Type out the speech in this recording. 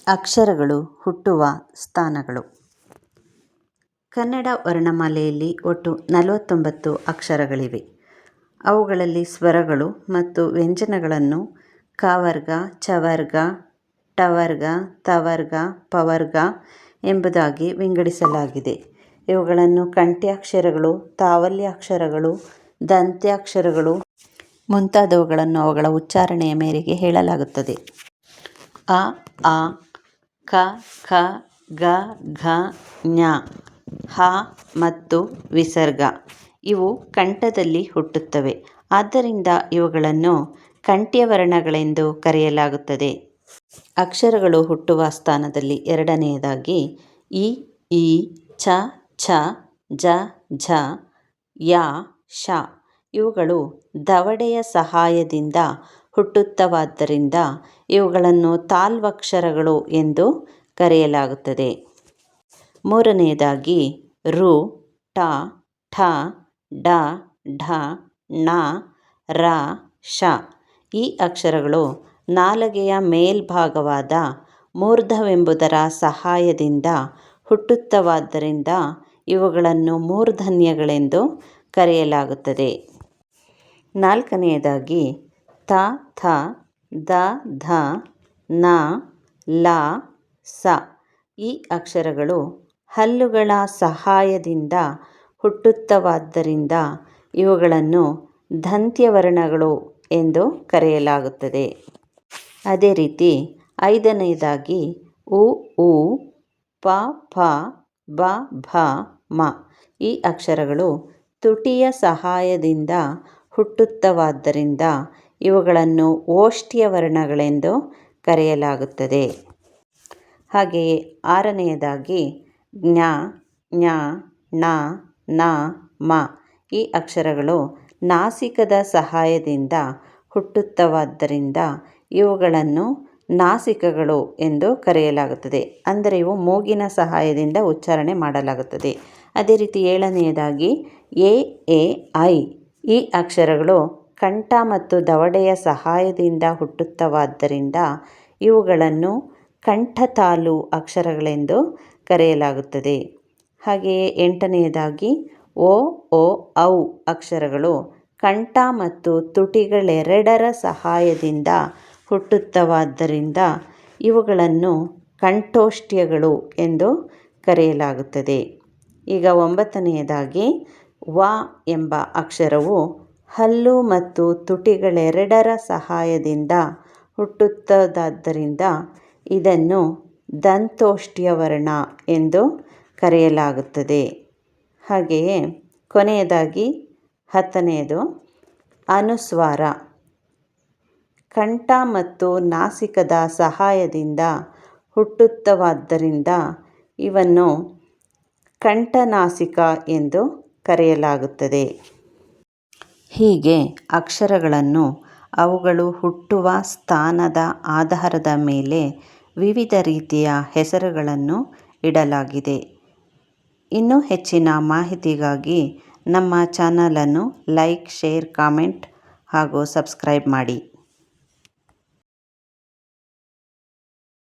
ಅಕ್ಷರಗಳು ಹುಟ್ಟುವ ಸ್ಥಾನಗಳು. ಕನ್ನಡ ವರ್ಣಮಾಲೆಯಲ್ಲಿ ಒಟ್ಟು 49 ಅಕ್ಷರಗಳಿವೆ. ಅವುಗಳಲ್ಲಿ ಸ್ವರಗಳು ಮತ್ತು ವ್ಯಂಜನಗಳನ್ನು ಕವರ್ಗ, ಚವರ್ಗ, ಟವರ್ಗ, ತವರ್ಗ, ಪವರ್ಗ ಎಂಬುದಾಗಿ ವಿಂಗಡಿಸಲಾಗಿದೆ. ಇವುಗಳನ್ನು ಕಂಠ್ಯಾಕ್ಷರಗಳು, ತಾವಲ್ಯಾಕ್ಷರಗಳು, ದಂತ್ಯಾಕ್ಷರಗಳು ಮುಂತಾದವುಗಳನ್ನು ಅವುಗಳ ಉಚ್ಚಾರಣೆಯ ಮೇರೆಗೆ ಹೇಳಲಾಗುತ್ತದೆ. ಅ, ಆ, ಕ, ಖ, ಗ, ಘ, ಞ, ಹ ಮತ್ತು ವಿಸರ್ಗ ಇವು ಕಂಠದಲ್ಲಿ ಹುಟ್ಟುತ್ತವೆ. ಆದ್ದರಿಂದ ಇವುಗಳನ್ನು ಕಂಠ್ಯವರ್ಣಗಳೆಂದು ಕರೆಯಲಾಗುತ್ತದೆ. ಅಕ್ಷರಗಳು ಹುಟ್ಟುವ ಸ್ಥಾನದಲ್ಲಿ ಎರಡನೆಯದಾಗಿ ಇ, ಈ, ಚ, ಛ, ಜ, ಝ, ಯ, ಶ ಇವುಗಳು ದವಡೆಯ ಸಹಾಯದಿಂದ ಹುಟ್ಟುತ್ತವಾದ್ದರಿಂದ ಇವುಗಳನ್ನು ತಾಲ್ವಕ್ಷರಗಳು ಎಂದು ಕರೆಯಲಾಗುತ್ತದೆ. ಮೂರನೆಯದಾಗಿ ಋ, ಟ, ಠ, ಡ, ಢ, ಣ, ರ, ಶ ಈ ಅಕ್ಷರಗಳು ನಾಲಗೆಯ ಮೇಲ್ಭಾಗವಾದ ಮೂರ್ಧವೆಂಬುದರ ಸಹಾಯದಿಂದ ಹುಟ್ಟುತ್ತವಾದ್ದರಿಂದ ಇವುಗಳನ್ನು ಮೂರ್ಧನ್ಯಗಳೆಂದು ಕರೆಯಲಾಗುತ್ತದೆ. ನಾಲ್ಕನೆಯದಾಗಿ ತ, ಥ, ದ, ಧ, ನ, ಲ, ಸ ಈ ಅಕ್ಷರಗಳು ಹಲ್ಲುಗಳ ಸಹಾಯದಿಂದ ಹುಟ್ಟುತ್ತವಾದ್ದರಿಂದ ಇವುಗಳನ್ನು ದಂತ್ಯವರ್ಣಗಳು ಎಂದು ಕರೆಯಲಾಗುತ್ತದೆ. ಅದೇ ರೀತಿ ಐದನೆಯದಾಗಿ ಉ, ಊ, ಪ, ಫ, ಬ, ಭ, ಮ ಈ ಅಕ್ಷರಗಳು ತುಟಿಯ ಸಹಾಯದಿಂದ ಹುಟ್ಟುತ್ತವಾದ್ದರಿಂದ ಇವುಗಳನ್ನು ಓಷ್ಠ್ಯವರ್ಣಗಳೆಂದು ಕರೆಯಲಾಗುತ್ತದೆ. ಹಾಗೆಯೇ ಆರನೆಯದಾಗಿ ಜ್ಞ, ಞ, ಣ, ನ, ಮ ಈ ಅಕ್ಷರಗಳು ನಾಸಿಕದ ಸಹಾಯದಿಂದ ಹುಟ್ಟುತ್ತವಾದ್ದರಿಂದ ಇವುಗಳನ್ನು ನಾಸಿಕಗಳು ಎಂದು ಕರೆಯಲಾಗುತ್ತದೆ. ಅಂದರೆ ಇವು ಮೂಗಿನ ಸಹಾಯದಿಂದ ಉಚ್ಚಾರಣೆ ಮಾಡಲಾಗುತ್ತದೆ. ಅದೇ ರೀತಿ ಏಳನೆಯದಾಗಿ ಎ, ಎ, ಐ ಈ ಅಕ್ಷರಗಳು ಕಂಠ ಮತ್ತು ದವಡೆಯ ಸಹಾಯದಿಂದ ಹುಟ್ಟುತ್ತವಾದ್ದರಿಂದ ಇವುಗಳನ್ನು ಕಂಠತಾಲು ಅಕ್ಷರಗಳೆಂದು ಕರೆಯಲಾಗುತ್ತದೆ. ಹಾಗೆಯೇ ಎಂಟನೆಯದಾಗಿ ಒ, ಓ, ಔ ಅಕ್ಷರಗಳು ಕಂಠ ಮತ್ತು ತುಟಿಗಳೆರಡರ ಸಹಾಯದಿಂದ ಹುಟ್ಟುತ್ತವಾದ್ದರಿಂದ ಇವುಗಳನ್ನು ಕಂಠೋಷ್ಠ್ಯಗಳು ಎಂದು ಕರೆಯಲಾಗುತ್ತದೆ. ಈಗ ಒಂಬತ್ತನೆಯದಾಗಿ ವ ಎಂಬ ಅಕ್ಷರವು ಹಲ್ಲು ಮತ್ತು ತುಟಿಗಳೆರಡರ ಸಹಾಯದಿಂದ ಹುಟ್ಟುತ್ತದಾದ್ದರಿಂದ ಇದನ್ನು ದಂತೋಷ್ಠ್ಯವರ್ಣ ಎಂದು ಕರೆಯಲಾಗುತ್ತದೆ. ಹಾಗೆಯೇ ಕೊನೆಯದಾಗಿ ಹತ್ತನೆಯದು ಅನುಸ್ವಾರ. ಕಂಠ ಮತ್ತು ನಾಸಿಕದ ಸಹಾಯದಿಂದ ಹುಟ್ಟುತ್ತವಾದ್ದರಿಂದ ಇವನ್ನು ಕಂಠನಾಸಿಕ ಎಂದು ಕರೆಯಲಾಗುತ್ತದೆ. ಹೀಗೆ ಅಕ್ಷರಗಳನ್ನು ಅವುಗಳು ಹುಟ್ಟುವ ಸ್ಥಾನದ ಆಧಾರದ ಮೇಲೆ ವಿವಿಧ ರೀತಿಯ ಹೆಸರುಗಳನ್ನು ಇಡಲಾಗಿದೆ. ಇನ್ನೂ ಹೆಚ್ಚಿನ ಮಾಹಿತಿಗಾಗಿ ನಮ್ಮ ಚಾನಲನ್ನು ಲೈಕ್, ಶೇರ್, ಕಾಮೆಂಟ್ ಹಾಗೂ ಸಬ್ಸ್ಕ್ರೈಬ್ ಮಾಡಿ.